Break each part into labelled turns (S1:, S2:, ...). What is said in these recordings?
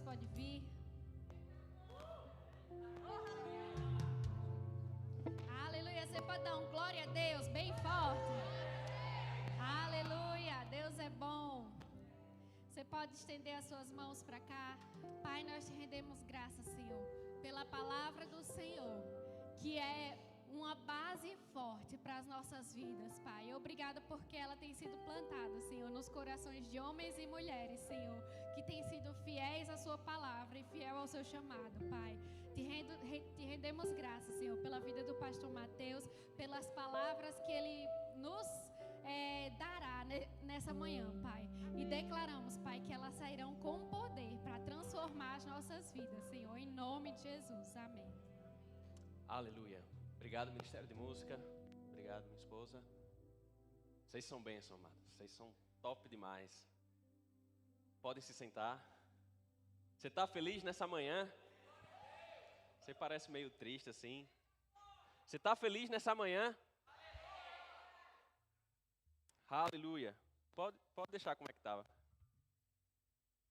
S1: pode vir. Aleluia. Você pode dar um glória a Deus bem forte. Aleluia. Deus é bom. Você pode estender as suas mãos para cá. Pai, nós te rendemos graças, Senhor, pela palavra do Senhor, que é uma base forte para as nossas vidas, Pai. Obrigada porque ela tem sido plantada, Senhor, nos corações de homens e mulheres, Senhor, que têm sido fiéis à sua palavra e fiel ao seu chamado, Pai. Te rendemos graças, Senhor, pela vida do pastor Mateus, pelas palavras que ele nos dará nessa manhã, Pai. E declaramos, Pai, que elas sairão com poder para transformar as nossas vidas, Senhor, em nome de Jesus. Amém.
S2: Aleluia. Obrigado, Ministério de Música. Obrigado, minha esposa. Vocês são bênçãos, amados. Vocês são top demais. Podem se sentar. Você está feliz nessa manhã? Você parece meio triste assim. Você está feliz nessa manhã? Aleluia. Pode deixar como é que estava.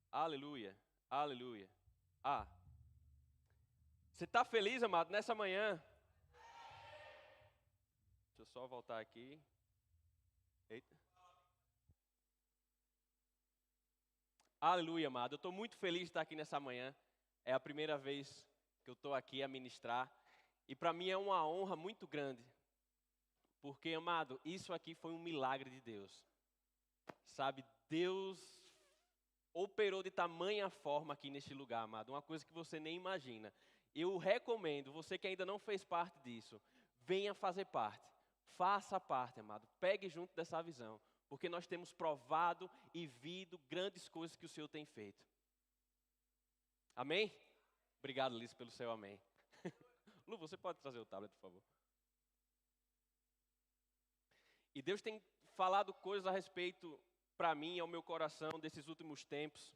S2: Aleluia. Aleluia. Você está feliz, amado, nessa manhã? Deixa eu só voltar aqui. Eita. Aleluia, amado. Eu estou muito feliz de estar aqui nessa manhã. É a primeira vez que eu estou aqui a ministrar. E para mim é uma honra muito grande. Porque, amado, isso aqui foi um milagre de Deus. Sabe, Deus operou de tamanha forma aqui neste lugar, amado. Uma coisa que você nem imagina. Eu recomendo, você que ainda não fez parte disso, venha fazer parte. Faça parte, amado. Pegue junto dessa visão. Porque nós temos provado e visto grandes coisas que o Senhor tem feito. Amém? Obrigado, Liz, pelo seu amém. Lu, você pode trazer o tablet, por favor. E Deus tem falado coisas a respeito, para mim, ao meu coração, desses últimos tempos.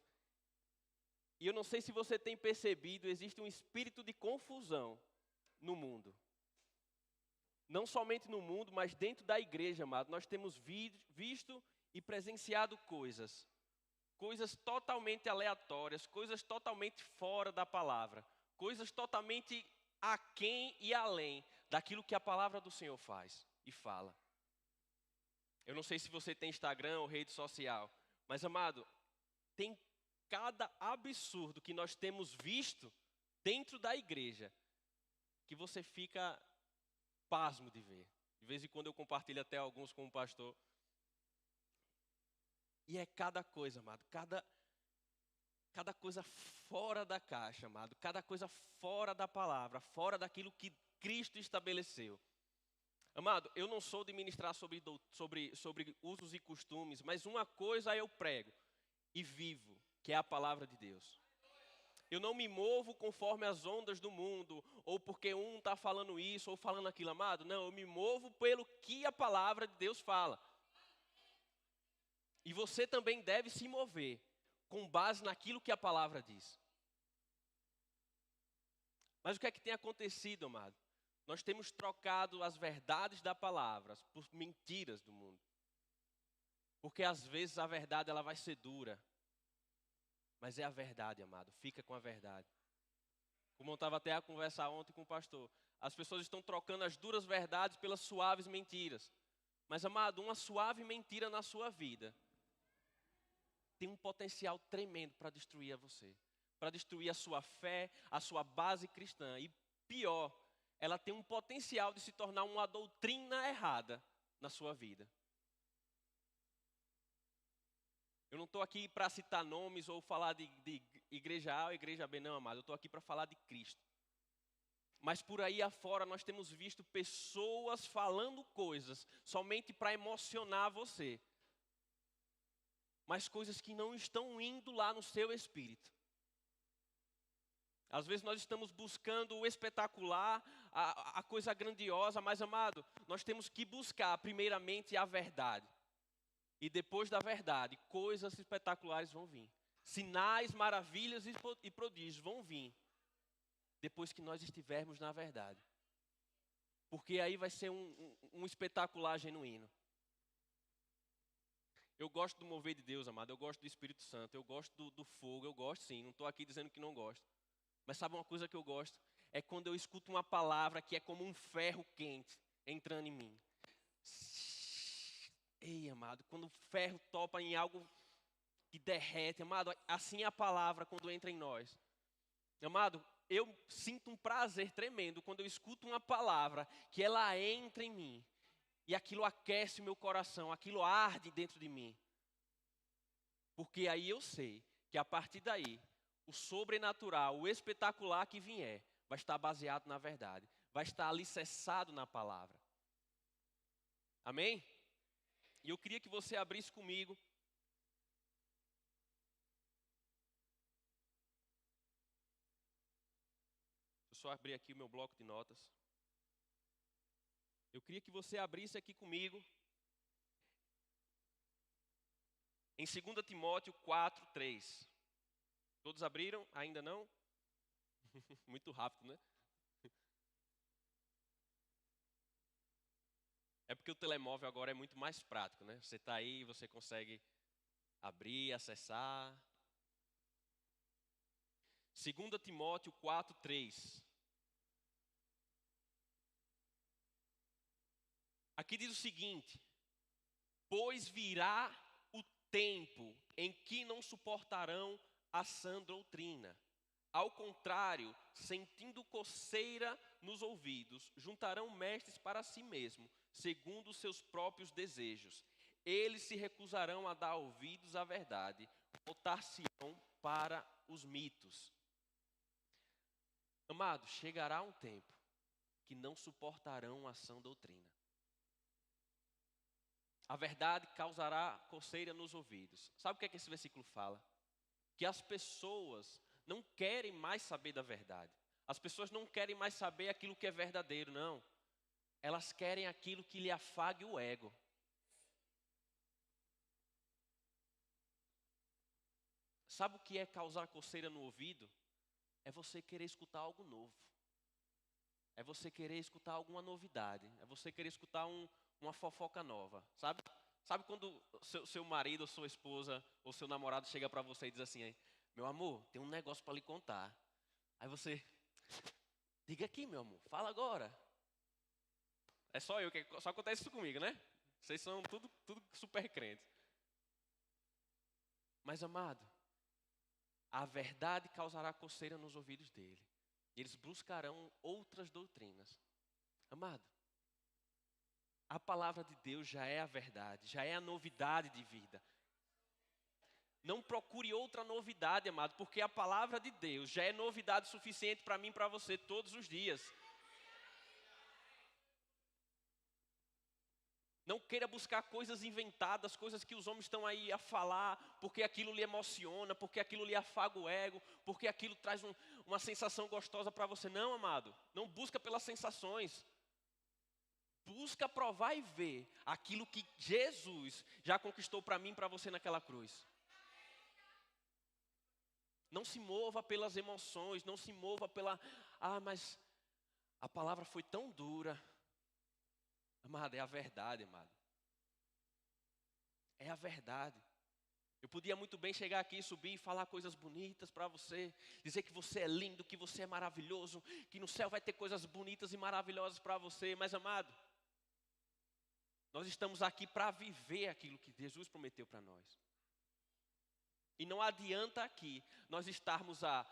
S2: E eu não sei se você tem percebido, existe um espírito de confusão no mundo. Não somente no mundo, mas dentro da igreja, amado, nós temos visto e presenciado coisas totalmente aleatórias, coisas totalmente fora da palavra, coisas totalmente aquém e além daquilo que a palavra do Senhor faz e fala. Eu não sei se você tem Instagram ou rede social, mas, amado, tem cada absurdo que nós temos visto dentro da igreja que você fica pasmo de ver. De vez em quando eu compartilho até alguns com o pastor. E é cada coisa, amado. Cada coisa fora da caixa, amado. Cada coisa fora da palavra. Fora daquilo que Cristo estabeleceu. Amado, eu não sou de ministrar sobre usos e costumes. Mas uma coisa eu prego e vivo. Que é a palavra de Deus. Eu não me movo conforme as ondas do mundo, ou porque um está falando isso, ou falando aquilo, amado. Não, eu me movo pelo que a palavra de Deus fala. E você também deve se mover com base naquilo que a palavra diz. Mas o que é que tem acontecido, amado? Nós temos trocado as verdades da palavra por mentiras do mundo. Porque às vezes a verdade ela vai ser dura. Mas é a verdade, amado. Fica com a verdade. Como eu estava até a conversar ontem com o pastor. As pessoas estão trocando as duras verdades pelas suaves mentiras. Mas, amado, uma suave mentira na sua vida tem um potencial tremendo para destruir a você. Para destruir a sua fé, a sua base cristã. E pior, ela tem um potencial de se tornar uma doutrina errada na sua vida. Eu não estou aqui para citar nomes ou falar de igreja A ou igreja B, não, amado. Eu estou aqui para falar de Cristo. Mas por aí afora nós temos visto pessoas falando coisas somente para emocionar você. Mas coisas que não estão indo lá no seu espírito. Às vezes nós estamos buscando o espetacular, a coisa grandiosa, mas, amado, nós temos que buscar primeiramente a verdade. E depois da verdade, coisas espetaculares vão vir. Sinais, maravilhas e prodígios vão vir. Depois que nós estivermos na verdade. Porque aí vai ser um espetacular genuíno. Eu gosto do mover de Deus, amado. Eu gosto do Espírito Santo. Eu gosto do fogo. Eu gosto sim. Não estou aqui dizendo que não gosto. Mas sabe uma coisa que eu gosto? É quando eu escuto uma palavra que é como um ferro quente entrando em mim. Ei, amado, quando o ferro topa em algo que derrete, amado, assim é a palavra quando entra em nós. Amado, eu sinto um prazer tremendo quando eu escuto uma palavra que ela entra em mim. E aquilo aquece o meu coração, aquilo arde dentro de mim. Porque aí eu sei que a partir daí, o sobrenatural, o espetacular que vier, vai estar baseado na verdade. Vai estar alicerçado na palavra. Amém? E eu queria que você abrisse comigo. Deixa eu só abrir aqui o meu bloco de notas. Eu queria que você abrisse aqui comigo. Em 2 Timóteo 4:3. Todos abriram? Ainda não? Muito rápido, né? É porque o telemóvel agora é muito mais prático, né? Você está aí, você consegue abrir, acessar. 2 Timóteo 4:3. Aqui diz o seguinte: pois virá o tempo em que não suportarão a sã doutrina. Ao contrário, sentindo coceira nos ouvidos, juntarão mestres para si mesmo, segundo os seus próprios desejos. Eles se recusarão a dar ouvidos à verdade, voltar-se-ão para os mitos. Amados, chegará um tempo que não suportarão a sã doutrina. A verdade causará coceira nos ouvidos. Sabe o que é que esse versículo fala? Que as pessoas não querem mais saber da verdade. As pessoas não querem mais saber aquilo que é verdadeiro, não. Elas querem aquilo que lhe afague o ego. Sabe o que é causar coceira no ouvido? É você querer escutar algo novo. É você querer escutar alguma novidade. É você querer escutar uma fofoca nova, sabe? Sabe quando seu marido ou sua esposa ou seu namorado chega para você e diz assim: meu amor, tem um negócio para lhe contar. Aí você, diga aqui, meu amor, fala agora. É só eu, que só acontece isso comigo, né? Vocês são tudo super crentes. Mas, amado, a verdade causará coceira nos ouvidos dele. E eles buscarão outras doutrinas. Amado, a palavra de Deus já é a verdade, já é a novidade de vida. Não procure outra novidade, amado, porque a palavra de Deus já é novidade suficiente para mim e para você todos os dias. Não queira buscar coisas inventadas, coisas que os homens estão aí a falar, porque aquilo lhe emociona, porque aquilo lhe afaga o ego, porque aquilo traz uma sensação gostosa para você. Não, amado, não busca pelas sensações. Busca provar e ver aquilo que Jesus já conquistou para mim e para você naquela cruz. Não se mova pelas emoções, não se mova pela... mas a palavra foi tão dura. Amado, é a verdade, amado. É a verdade. Eu podia muito bem chegar aqui, subir e falar coisas bonitas para você. Dizer que você é lindo, que você é maravilhoso, que no céu vai ter coisas bonitas e maravilhosas para você. Mas, amado, nós estamos aqui para viver aquilo que Jesus prometeu para nós. E não adianta aqui nós estarmos a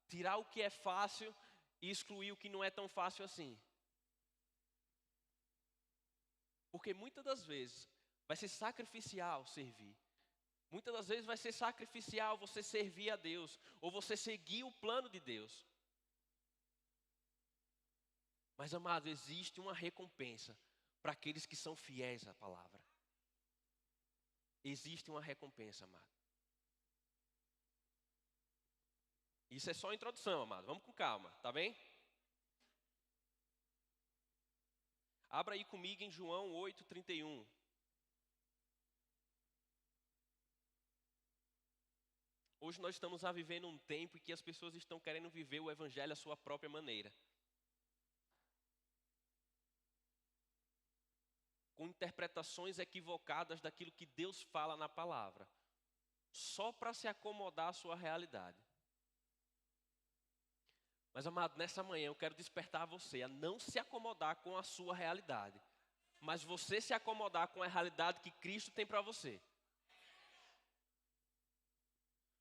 S2: tirar o que é fácil e excluir o que não é tão fácil assim. Porque muitas das vezes vai ser sacrificial servir. Muitas das vezes vai ser sacrificial você servir a Deus, ou você seguir o plano de Deus. Mas, amado, existe uma recompensa para aqueles que são fiéis à palavra. Existe uma recompensa, amado. Isso é só a introdução, amado. Vamos com calma, tá bem? Abra aí comigo em João 8:31. Hoje nós estamos vivendo um tempo em que as pessoas estão querendo viver o evangelho à sua própria maneira. com interpretações equivocadas daquilo que Deus fala na palavra, só para se acomodar à sua realidade. Mas, amado, nessa manhã eu quero despertar você a não se acomodar com a sua realidade, mas você se acomodar com a realidade que Cristo tem para você.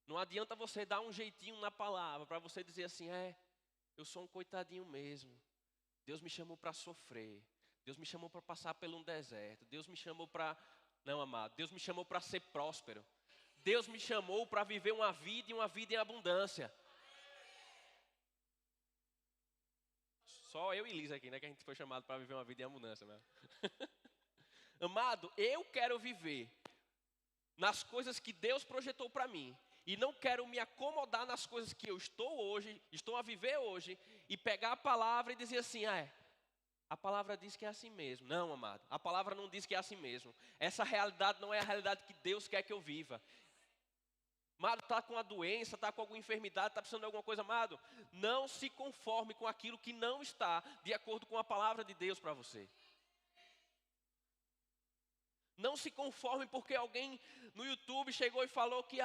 S2: Não adianta você dar um jeitinho na palavra para você dizer assim, eu sou um coitadinho mesmo. Deus me chamou para sofrer. Deus me chamou para passar por um deserto. Deus me chamou para... Não, amado, Deus me chamou para ser próspero. Deus me chamou para viver uma vida e uma vida em abundância. Só eu e Liz aqui, né, que a gente foi chamado para viver uma vida em abundância, né? Amado, eu quero viver nas coisas que Deus projetou para mim. E não quero me acomodar nas coisas que eu estou a viver hoje, e pegar a palavra e dizer assim, a palavra diz que é assim mesmo. Não, amado, a palavra não diz que é assim mesmo. Essa realidade não é a realidade que Deus quer que eu viva. Amado, está com uma doença, está com alguma enfermidade, está precisando de alguma coisa, amado, não se conforme com aquilo que não está de acordo com a palavra de Deus para você. Não se conforme porque alguém no YouTube chegou e falou que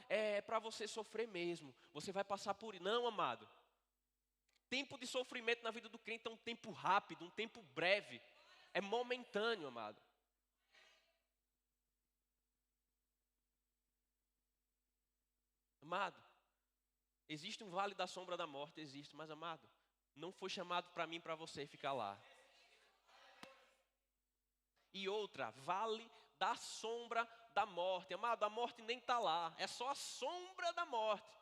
S2: é para você sofrer mesmo. Você vai passar por isso. Não, amado. Tempo de sofrimento na vida do crente é um tempo rápido, um tempo breve. É momentâneo, amado. Amado, existe um vale da sombra da morte, existe, mas amado, não foi chamado para mim e para você ficar lá. E outra, vale da sombra da morte. Amado, a morte nem está lá. É só a sombra da morte.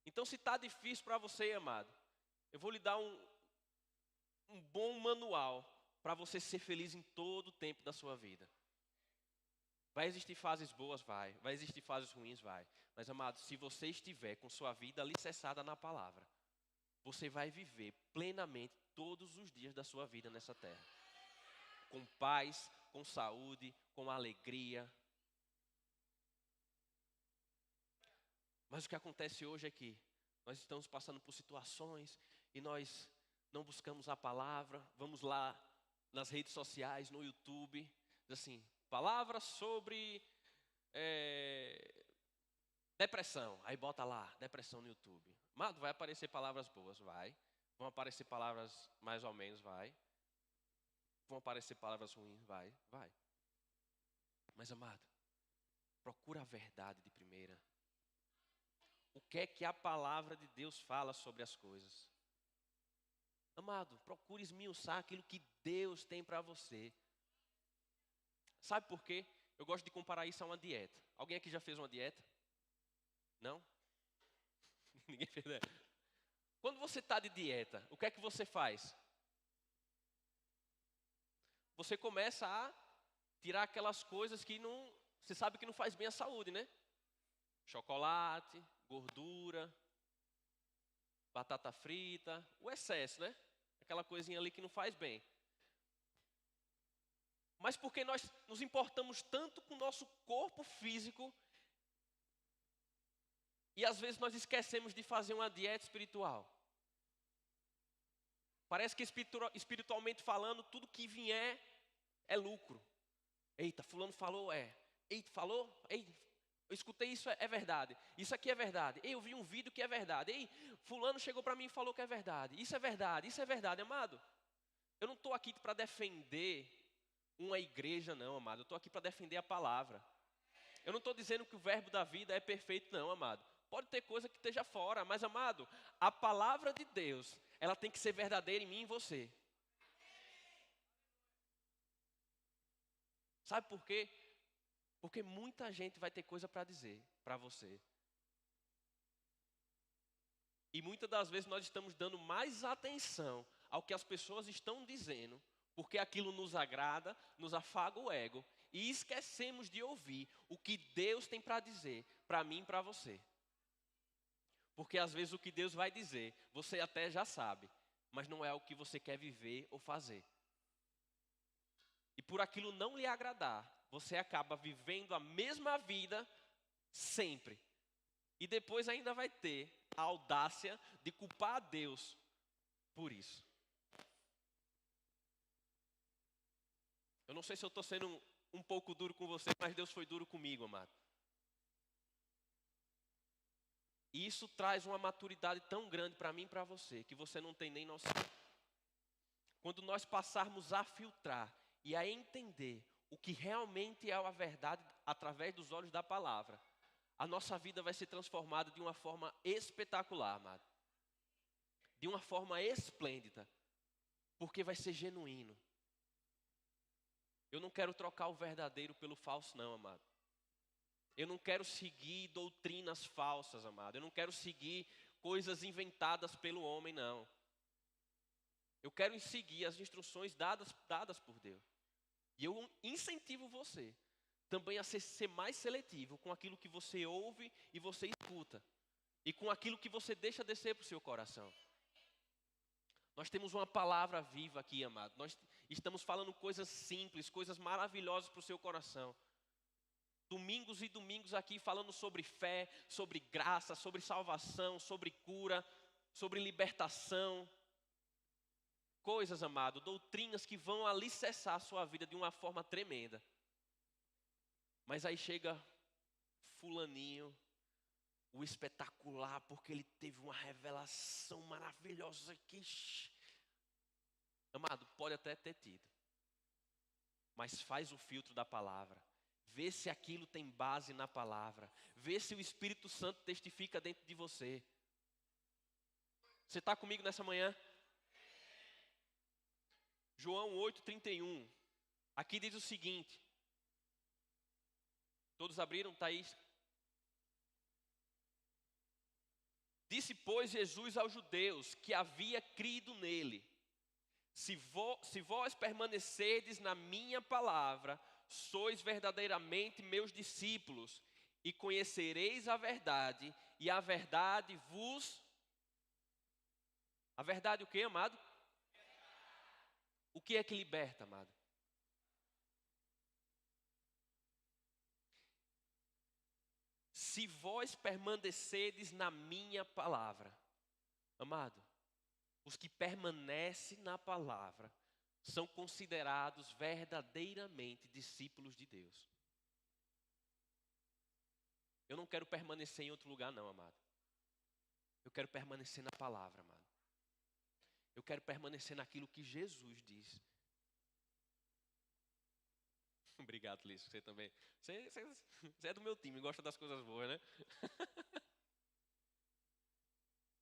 S2: Então, se está difícil para você, amado, eu vou lhe dar um bom manual para você ser feliz em todo o tempo da sua vida. Vai existir fases boas? Vai. Vai existir fases ruins? Vai. Mas, amado, se você estiver com sua vida alicerçada na palavra, você vai viver plenamente todos os dias da sua vida nessa terra. Com paz, com saúde, com alegria. Mas o que acontece hoje é que nós estamos passando por situações e nós não buscamos a palavra. Vamos lá nas redes sociais, no YouTube, diz assim, palavras sobre depressão. Aí bota lá, depressão no YouTube. Amado, vai aparecer palavras boas? Vai. Vão aparecer palavras mais ou menos? Vai. Vão aparecer palavras ruins? Vai. Mas, amado, procura a verdade de primeira. O que é que a palavra de Deus fala sobre as coisas? Amado, procure esmiuçar aquilo que Deus tem para você. Sabe por quê? Eu gosto de comparar isso a uma dieta. Alguém aqui já fez uma dieta? Não? Ninguém fez, né? Quando você está de dieta, o que é que você faz? Você começa a tirar aquelas coisas que não, você sabe que não faz bem à saúde, né? Chocolate, gordura, batata frita, o excesso, né? Aquela coisinha ali que não faz bem. Mas porque nós nos importamos tanto com o nosso corpo físico e às vezes nós esquecemos de fazer uma dieta espiritual. Parece que espiritualmente falando, tudo que vier é lucro. Eita, fulano falou, Eita, falou? Ei, eu escutei isso, é verdade. Isso aqui é verdade. Ei, eu vi um vídeo que é verdade. Ei, fulano chegou para mim e falou que é verdade. Isso é verdade, amado. Eu não estou aqui para defender uma igreja, não, amado. Eu estou aqui para defender a palavra. Eu não estou dizendo que o verbo da vida é perfeito, não, amado. Pode ter coisa que esteja fora, mas, amado, a palavra de Deus, ela tem que ser verdadeira em mim e em você. Sabe por quê? Porque muita gente vai ter coisa para dizer para você. E muitas das vezes nós estamos dando mais atenção ao que as pessoas estão dizendo, porque aquilo nos agrada, nos afaga o ego, e esquecemos de ouvir o que Deus tem para dizer para mim e para você. Porque às vezes o que Deus vai dizer, você até já sabe, mas não é o que você quer viver ou fazer. E por aquilo não lhe agradar, você acaba vivendo a mesma vida sempre. E depois ainda vai ter a audácia de culpar a Deus por isso. Eu não sei se eu estou sendo um pouco duro com você, mas Deus foi duro comigo, amado. E isso traz uma maturidade tão grande para mim e para você, que você não tem nem noção. Quando nós passarmos a filtrar e a entender o que realmente é a verdade através dos olhos da palavra, a nossa vida vai ser transformada de uma forma espetacular, amado. De uma forma esplêndida, porque vai ser genuíno. Eu não quero trocar o verdadeiro pelo falso, não, amado. Eu não quero seguir doutrinas falsas, amado. Eu não quero seguir coisas inventadas pelo homem, não. Eu quero seguir as instruções dadas por Deus. E eu incentivo você também a ser mais seletivo com aquilo que você ouve e você escuta. E com aquilo que você deixa descer para o seu coração. Nós temos uma palavra viva aqui, amado. Nós estamos falando coisas simples, coisas maravilhosas para o seu coração. Domingos e domingos aqui falando sobre fé, sobre graça, sobre salvação, sobre cura, sobre libertação. Coisas, amado, doutrinas que vão alicerçar a sua vida de uma forma tremenda. Mas aí chega fulaninho, o espetacular, porque ele teve uma revelação maravilhosa aqui. Amado, pode até ter tido. Mas faz o filtro da palavra. Vê se aquilo tem base na palavra. Vê se o Espírito Santo testifica dentro de você. Você está comigo nessa manhã? João 8:31. Aqui diz o seguinte. Todos abriram, Thaís? Disse, pois, Jesus aos judeus que havia crido nele. Se vós permanecerdes na minha palavra, sois verdadeiramente meus discípulos, e conhecereis a verdade, e a verdade vos... A verdade o que, amado? O que é que liberta, amado? Se vós permanecerdes na minha palavra, amado, os que permanecem na palavra são considerados verdadeiramente discípulos de Deus. Eu não quero permanecer em outro lugar não, amado. Eu quero permanecer na palavra, amado. Eu quero permanecer naquilo que Jesus diz. Obrigado, Lício, você também. Você é do meu time, gosta das coisas boas, né?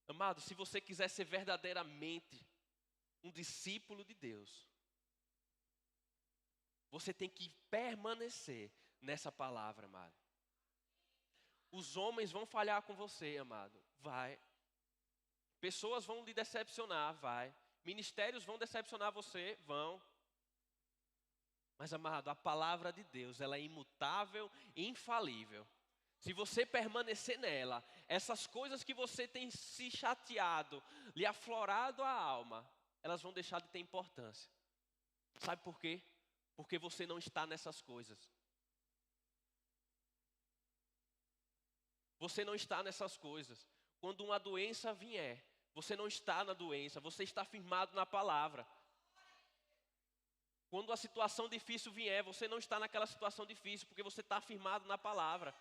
S2: Amado, se você quiser ser verdadeiramente um discípulo de Deus, você tem que permanecer nessa palavra, amado. Os homens vão falhar com você, amado. Vai. Pessoas vão lhe decepcionar, vai. Ministérios vão decepcionar você, vão. Mas, amado, a palavra de Deus, ela é imutável e infalível. Se você permanecer nela, essas coisas que você tem se chateado, lhe aflorado a alma, elas vão deixar de ter importância. Sabe por quê? Porque você não está nessas coisas. Você não está nessas coisas. Quando uma doença vier, você não está na doença, você está firmado na palavra. Quando a situação difícil vier, você não está naquela situação difícil, porque você está firmado na palavra.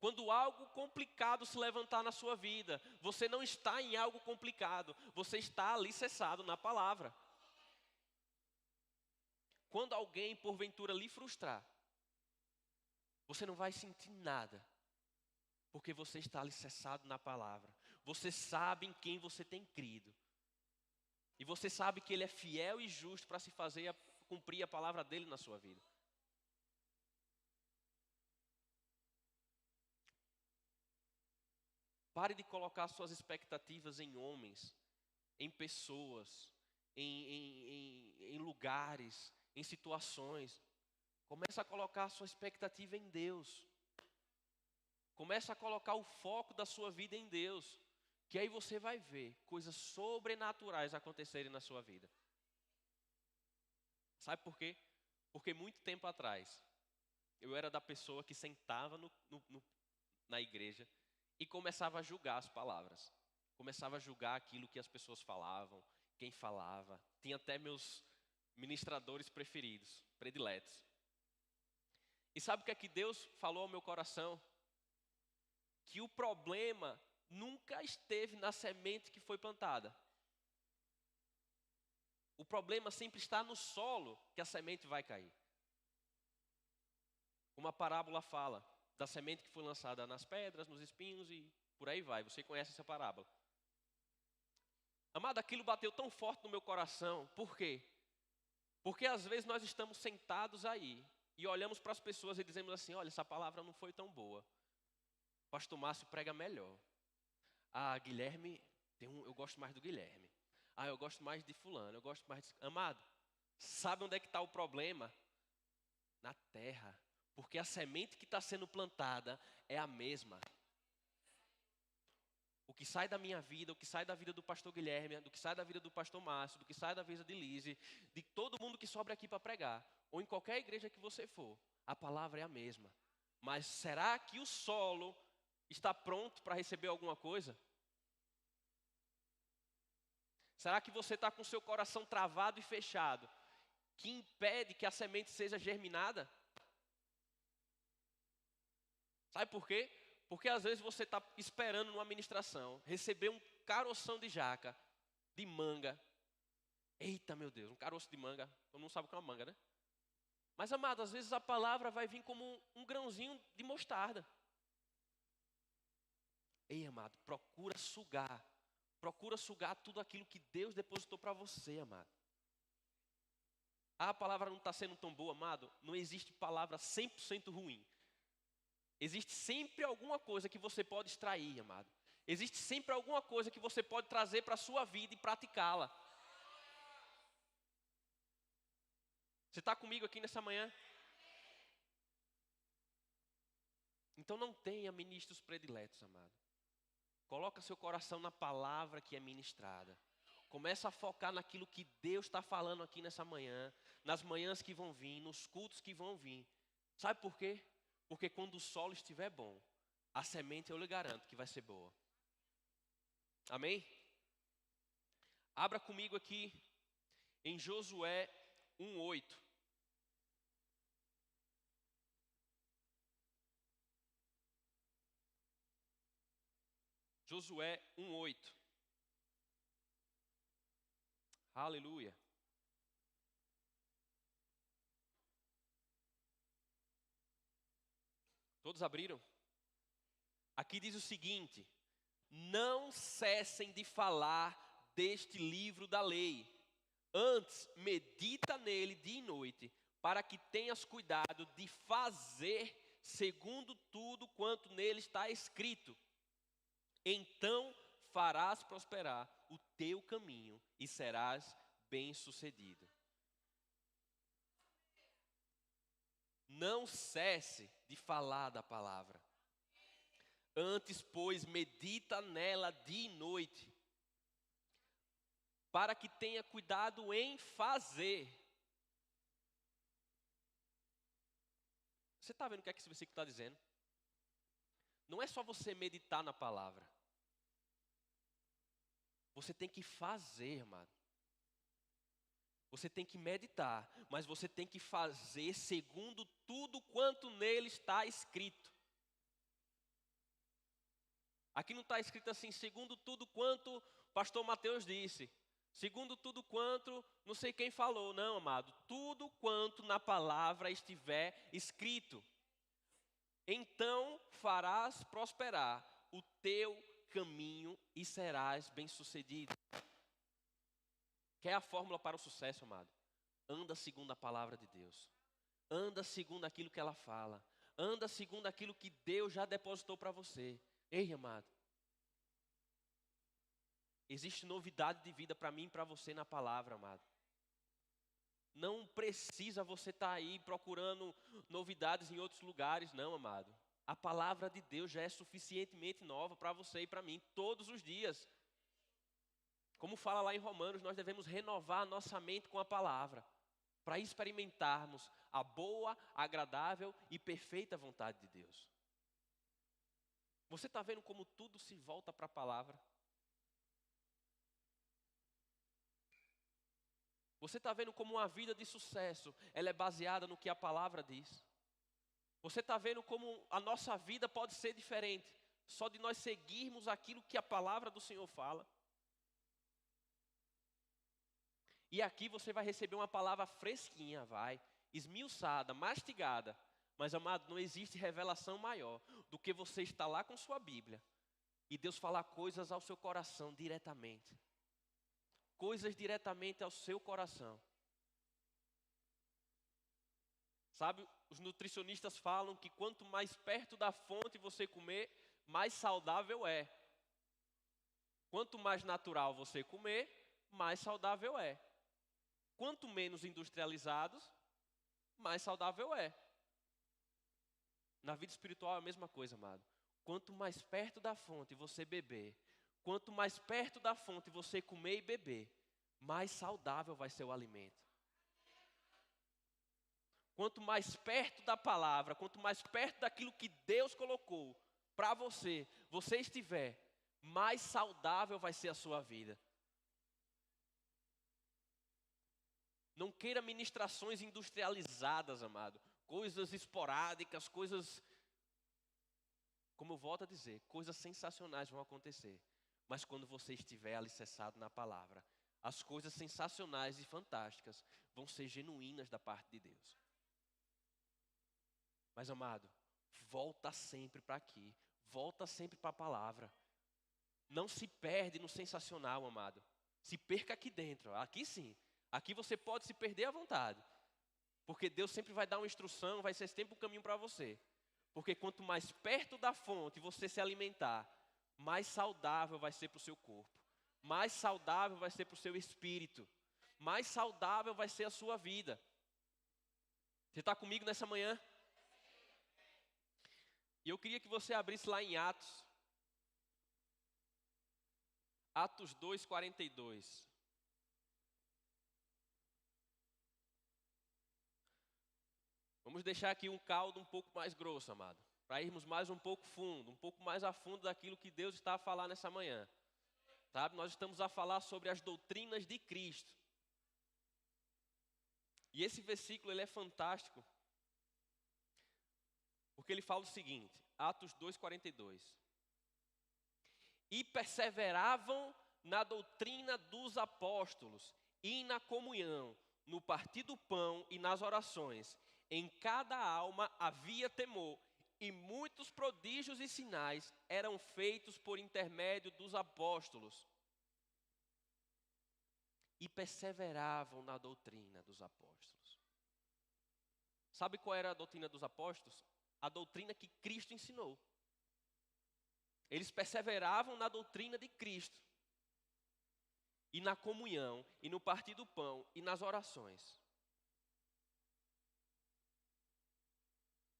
S2: Quando algo complicado se levantar na sua vida, você não está em algo complicado, você está alicerçado na palavra. Quando alguém, porventura, lhe frustrar, você não vai sentir nada, porque você está alicerçado na palavra. Você sabe em quem você tem crido. E você sabe que Ele é fiel e justo para se fazer cumprir a palavra dEle na sua vida. Pare de colocar suas expectativas em homens, em pessoas, em lugares, em situações. Comece a colocar a sua expectativa em Deus. Comece a colocar o foco da sua vida em Deus. Que aí você vai ver coisas sobrenaturais acontecerem na sua vida. Sabe por quê? Porque muito tempo atrás, eu era da pessoa que sentava na igreja e começava a julgar as palavras. Começava a julgar aquilo que as pessoas falavam, quem falava. Tinha até meus ministradores preferidos, prediletos. E sabe o que é que Deus falou ao meu coração? Que o problema nunca esteve na semente que foi plantada. O problema sempre está no solo que a semente vai cair. Uma parábola fala da semente que foi lançada nas pedras, nos espinhos e por aí vai. Você conhece essa parábola. Amado, aquilo bateu tão forte no meu coração. Por quê? Porque às vezes nós estamos sentados aí e olhamos para as pessoas e dizemos assim: olha, essa palavra não foi tão boa. Pastor Márcio prega melhor. Ah, Guilherme, eu gosto mais do Guilherme. Ah, eu gosto mais de fulano, eu gosto mais de... Amado, sabe onde é que está o problema? Na terra. Porque a semente que está sendo plantada é a mesma. O que sai da minha vida, o que sai da vida do pastor Guilherme, do que sai da vida do pastor Márcio, do que sai da vida de Lise, de todo mundo que sobra aqui para pregar, ou em qualquer igreja que você for, a palavra é a mesma. Mas será que o solo está pronto para receber alguma coisa? Será que você está com o seu coração travado e fechado, que impede que a semente seja germinada? Sabe por quê? Porque às vezes você está esperando numa ministração receber um caroção de jaca, de manga. Eita, meu Deus, um caroço de manga. Todo mundo sabe o que é uma manga, né? Mas, amado, às vezes a palavra vai vir como um grãozinho de mostarda. Ei, amado, procura sugar tudo aquilo que Deus depositou para você, amado. Ah, a palavra não está sendo tão boa, amado. Não existe palavra 100% ruim. Existe sempre alguma coisa que você pode extrair, amado. Existe sempre alguma coisa que você pode trazer para a sua vida e praticá-la. Você está comigo aqui nessa manhã? Então não tenha ministros prediletos, amado. Coloca seu coração na palavra que é ministrada. Começa a focar naquilo que Deus está falando aqui nessa manhã, nas manhãs que vão vir, nos cultos que vão vir. Sabe por quê? Porque quando o solo estiver bom, a semente eu lhe garanto que vai ser boa. Amém? Abra comigo aqui em Josué 1:8. Josué 1:8. Aleluia. Todos abriram? Aqui diz o seguinte: não cessem de falar deste livro da lei. Antes, medita nele dia e noite, para que tenhas cuidado de fazer segundo tudo quanto nele está escrito. Então farás prosperar o teu caminho e serás bem-sucedido. Não cesse de falar da palavra. Antes, pois, medita nela dia e noite, para que tenha cuidado em fazer. Você está vendo o que é que esse versículo está dizendo? Não é só você meditar na palavra. Você tem que fazer, amado. Você tem que meditar, mas você tem que fazer segundo tudo quanto nele está escrito. Aqui não está escrito assim, segundo tudo quanto o pastor Mateus disse. Segundo tudo quanto não sei quem falou. Não, amado. Tudo quanto na palavra estiver escrito. Então farás prosperar o teu caminho e serás bem-sucedido. Quer a fórmula para o sucesso, amado? Anda segundo a palavra de Deus. Anda segundo aquilo que ela fala. Anda segundo aquilo que Deus já depositou para você. Ei, amado. Existe novidade de vida para mim e para você na palavra, amado. Não precisa você estar aí procurando novidades em outros lugares, não, amado. A palavra de Deus já é suficientemente nova para você e para mim todos os dias. Como fala lá em Romanos, nós devemos renovar a nossa mente com a palavra, para experimentarmos a boa, agradável e perfeita vontade de Deus. Você está vendo como tudo se volta para a palavra? Você está vendo como uma vida de sucesso, ela é baseada no que a palavra diz. Você está vendo como a nossa vida pode ser diferente, só de nós seguirmos aquilo que a palavra do Senhor fala. E aqui você vai receber uma palavra fresquinha, esmiuçada, mastigada. Mas, amado, não existe revelação maior do que você estar lá com sua Bíblia e Deus falar coisas ao seu coração diretamente. Coisas diretamente ao seu coração. Sabe, os nutricionistas falam que quanto mais perto da fonte você comer, mais saudável é. Quanto mais natural você comer, mais saudável é. Quanto menos industrializados, mais saudável é. Na vida espiritual é a mesma coisa, amado. Quanto mais perto da fonte você beber, quanto mais perto da fonte você comer e beber, mais saudável vai ser o alimento. Quanto mais perto da palavra, quanto mais perto daquilo que Deus colocou para você estiver, mais saudável vai ser a sua vida. Não queira ministrações industrializadas, amado. Coisas esporádicas, coisas, como eu volto a dizer, coisas sensacionais vão acontecer. Mas quando você estiver alicerçado na palavra, as coisas sensacionais e fantásticas vão ser genuínas da parte de Deus. Mas, amado, volta sempre para aqui. Volta sempre para a palavra. Não se perde no sensacional, amado. Se perca aqui dentro. Aqui sim. Aqui você pode se perder à vontade. Porque Deus sempre vai dar uma instrução, vai ser sempre um caminho para você. Porque quanto mais perto da fonte você se alimentar, mais saudável vai ser para o seu corpo. Mais saudável vai ser para o seu espírito. Mais saudável vai ser a sua vida. Você está comigo nessa manhã? E eu queria que você abrisse lá em Atos. Atos 2:42. Vamos deixar aqui um caldo um pouco mais grosso, amado. Para irmos mais um pouco fundo, um pouco mais a fundo daquilo que Deus está a falar nessa manhã. Sabe, nós estamos a falar sobre as doutrinas de Cristo. E esse versículo ele é fantástico. Porque ele fala o seguinte, Atos 2:42. E perseveravam na doutrina dos apóstolos, e na comunhão, no partir do pão e nas orações. Em cada alma havia temor, e muitos prodígios e sinais eram feitos por intermédio dos apóstolos. E perseveravam na doutrina dos apóstolos. Sabe qual era a doutrina dos apóstolos? A doutrina que Cristo ensinou. Eles perseveravam na doutrina de Cristo. E na comunhão, e no partir do pão, e nas orações.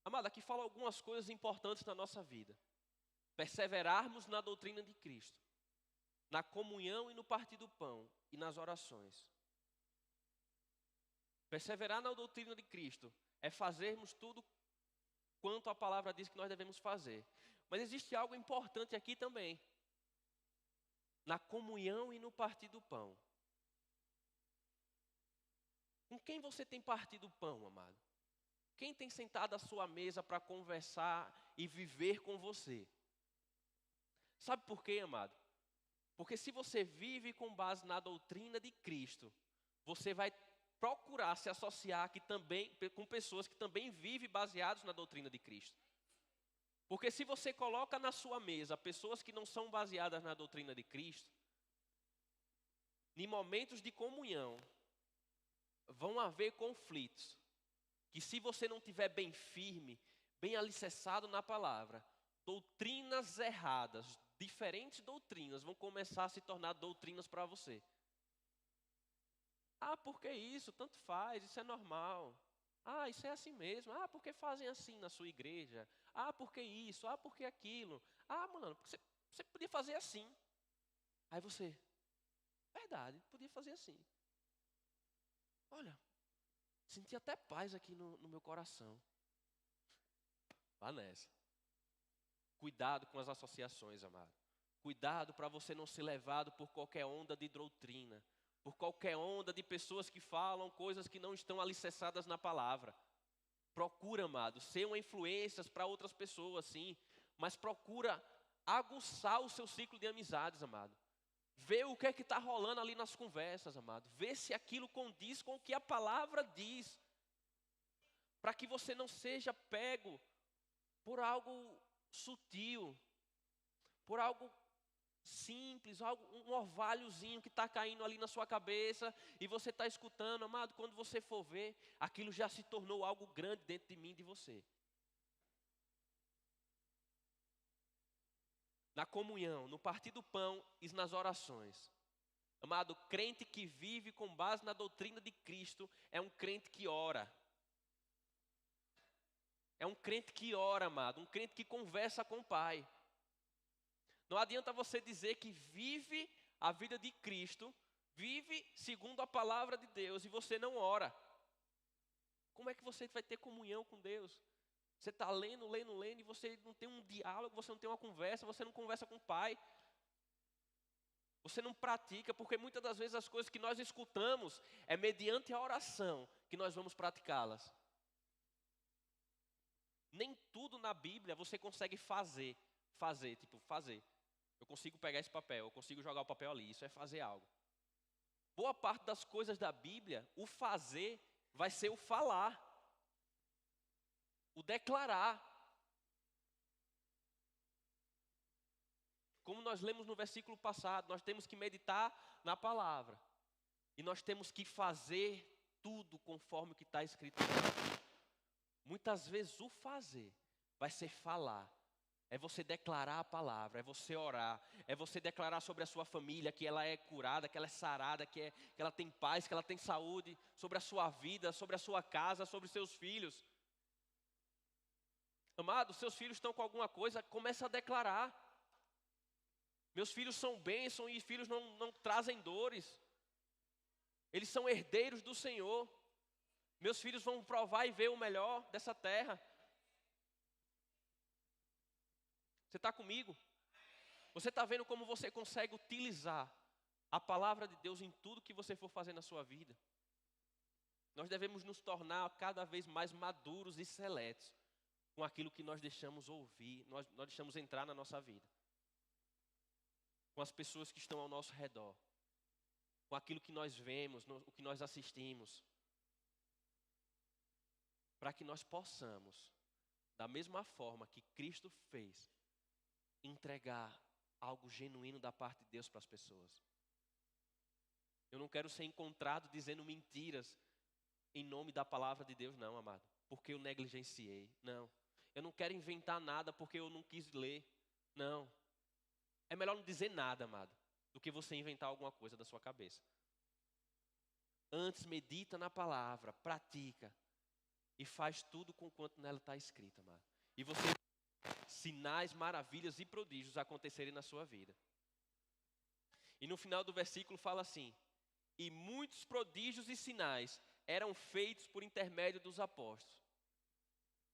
S2: Amado, aqui fala algumas coisas importantes na nossa vida. Perseverarmos na doutrina de Cristo. Na comunhão e no partir do pão, e nas orações. Perseverar na doutrina de Cristo é fazermos tudo quanto a palavra diz que nós devemos fazer. Mas existe algo importante aqui também. Na comunhão e no partir do pão. Com quem você tem partido o pão, amado? Quem tem sentado à sua mesa para conversar e viver com você? Sabe por quê, amado? Porque se você vive com base na doutrina de Cristo, você vai procurar se associar aqui também com pessoas que também vivem baseados na doutrina de Cristo. Porque se você coloca na sua mesa pessoas que não são baseadas na doutrina de Cristo, em momentos de comunhão, vão haver conflitos, que se você não estiver bem firme, bem alicerçado na palavra, doutrinas erradas, diferentes doutrinas, vão começar a se tornar doutrinas para você. Ah, por que isso? Tanto faz, isso é normal. Ah, isso é assim mesmo. Ah, por que fazem assim na sua igreja? Ah, por que isso? Ah, por que aquilo? Ah, mano, você podia fazer assim. Aí você, verdade, podia fazer assim. Olha, senti até paz aqui no meu coração. Vá nessa. Cuidado com as associações, amado. Cuidado para você não ser levado por qualquer onda de doutrina. por qualquer onda de pessoas que falam coisas que não estão alicerçadas na palavra. Procura, amado, ser uma influência para outras pessoas, sim, mas procura aguçar o seu ciclo de amizades, amado. Vê o que é que está rolando ali nas conversas, amado. Vê se aquilo condiz com o que a palavra diz. Para que você não seja pego por algo sutil, por algo simples, um orvalhozinho que está caindo ali na sua cabeça e você está escutando, amado. Quando você for ver, aquilo já se tornou algo grande dentro de mim e de você. Na comunhão, no partir do pão e nas orações. Amado, crente que vive com base na doutrina de Cristo é um crente que ora. É um crente que ora, amado, um crente que conversa com o Pai. Não adianta você dizer que vive a vida de Cristo, vive segundo a palavra de Deus e você não ora. Como é que você vai ter comunhão com Deus? Você está lendo e você não tem um diálogo, você não tem uma conversa, você não conversa com o Pai. Você não pratica, porque muitas das vezes as coisas que nós escutamos é mediante a oração que nós vamos praticá-las. Nem tudo na Bíblia você consegue fazer. Eu consigo pegar esse papel, eu consigo jogar o papel ali, isso é fazer algo. Boa parte das coisas da Bíblia, o fazer vai ser o falar, o declarar. Como nós lemos no versículo passado, nós temos que meditar na palavra. E nós temos que fazer tudo conforme o que está escrito. Muitas vezes o fazer vai ser falar. É você declarar a palavra, é você orar, é você declarar sobre a sua família que ela é curada, que ela é sarada, que ela tem paz, que ela tem saúde, sobre a sua vida, sobre a sua casa, sobre seus filhos. Amado, seus filhos estão com alguma coisa, começa a declarar. Meus filhos são bênçãos e filhos não trazem dores. Eles são herdeiros do Senhor. Meus filhos vão provar e ver o melhor dessa terra. Você está comigo? Você está vendo como você consegue utilizar a palavra de Deus em tudo que você for fazer na sua vida? Nós devemos nos tornar cada vez mais maduros e seletos com aquilo que nós deixamos ouvir, nós deixamos entrar na nossa vida. Com as pessoas que estão ao nosso redor. Com aquilo que nós vemos, o que nós assistimos. Para que nós possamos, da mesma forma que Cristo fez, entregar algo genuíno da parte de Deus para as pessoas. Eu não quero ser encontrado dizendo mentiras em nome da palavra de Deus, não, amado. Porque eu negligenciei, não. Eu não quero inventar nada porque eu não quis ler, não. É melhor não dizer nada, amado, do que você inventar alguma coisa da sua cabeça. Antes, medita na palavra, pratica e faz tudo com quanto nela está escrito, amado. E você sinais, maravilhas e prodígios acontecerem na sua vida. E no final do versículo fala assim: e muitos prodígios e sinais eram feitos por intermédio dos apóstolos.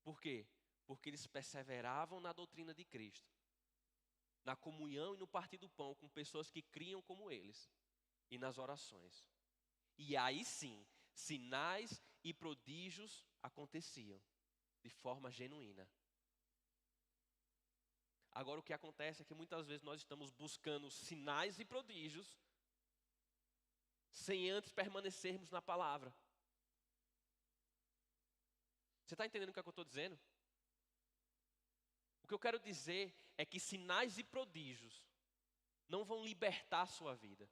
S2: Por quê? Porque eles perseveravam na doutrina de Cristo, na comunhão e no partir do pão com pessoas que criam como eles, e nas orações. E aí sim, sinais e prodígios aconteciam de forma genuína. Agora o que acontece é que muitas vezes nós estamos buscando sinais e prodígios sem antes permanecermos na palavra. Você está entendendo o que eu estou dizendo? O que eu quero dizer é que sinais e prodígios não vão libertar a sua vida.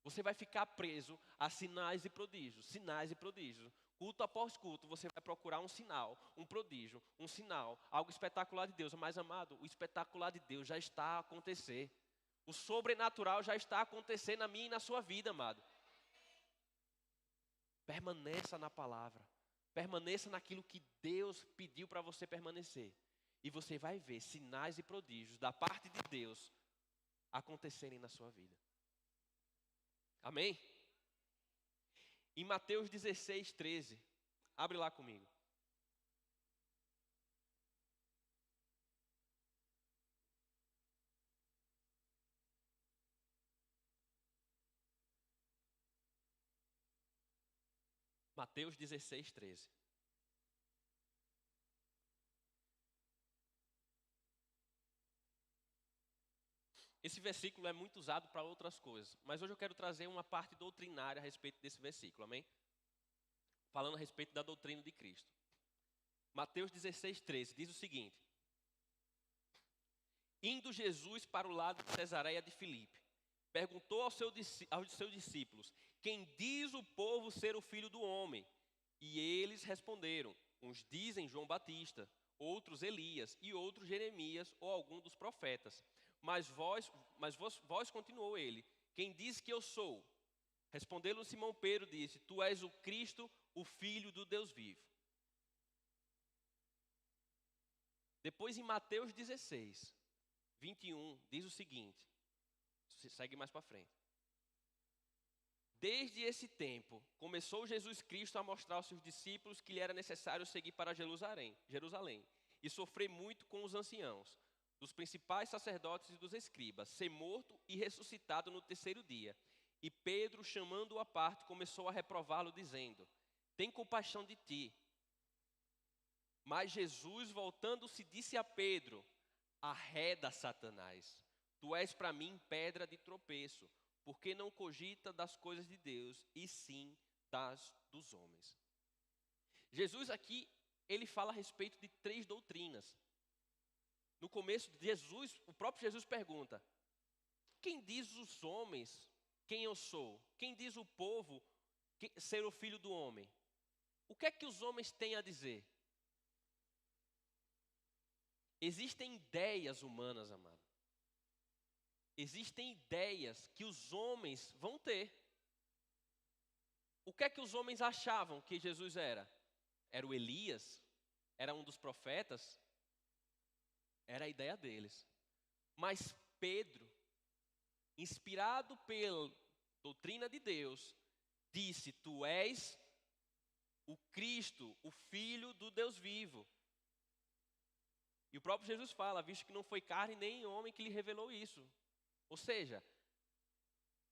S2: Você vai ficar preso a sinais e prodígios, sinais e prodígios. Culto após culto, você vai procurar um sinal, um prodígio, um sinal, algo espetacular de Deus. Mas, amado, o espetacular de Deus já está a acontecer. O sobrenatural já está a acontecer na minha e na sua vida, amado. Permaneça na palavra. Permaneça naquilo que Deus pediu para você permanecer. E você vai ver sinais e prodígios da parte de Deus acontecerem na sua vida. Amém? Em Mateus 16, 13. Abre lá comigo. Mateus 16, 13. Esse versículo é muito usado para outras coisas, mas hoje eu quero trazer uma parte doutrinária a respeito desse versículo, amém? Falando a respeito da doutrina de Cristo. Mateus 16, 13 diz o seguinte: indo Jesus para o lado de Cesareia de Filipe, perguntou aos seus discípulos: quem diz o povo ser o Filho do Homem? E eles responderam: uns dizem João Batista, outros Elias, e outros Jeremias ou algum dos profetas. Mas vós, continuou ele, quem diz que eu sou? Respondendo Simão Pedro, disse: tu és o Cristo, o Filho do Deus vivo. Depois em Mateus 16, 21, diz o seguinte, segue mais para frente. Desde esse tempo, começou Jesus Cristo a mostrar aos seus discípulos que lhe era necessário seguir para Jerusalém, e sofrer muito com os anciãos, dos principais sacerdotes e dos escribas, ser morto e ressuscitado no terceiro dia. E Pedro, chamando-o à parte, começou a reprová-lo, dizendo: tem compaixão de ti. Mas Jesus, voltando-se, disse a Pedro: arreda, Satanás, tu és para mim pedra de tropeço, porque não cogita das coisas de Deus, e sim das dos homens. Jesus aqui, ele fala a respeito de 3 doutrinas. No começo, o próprio Jesus pergunta: quem diz os homens quem eu sou? Quem diz o povo ser o Filho do Homem? O que é que os homens têm a dizer? Existem ideias humanas, amado. Existem ideias que os homens vão ter. O que é que os homens achavam que Jesus era? Era o Elias? Era um dos profetas? Era a ideia deles. Mas Pedro, inspirado pela doutrina de Deus, disse: tu és o Cristo, o Filho do Deus vivo. E o próprio Jesus fala: visto que não foi carne nem homem que lhe revelou isso. Ou seja,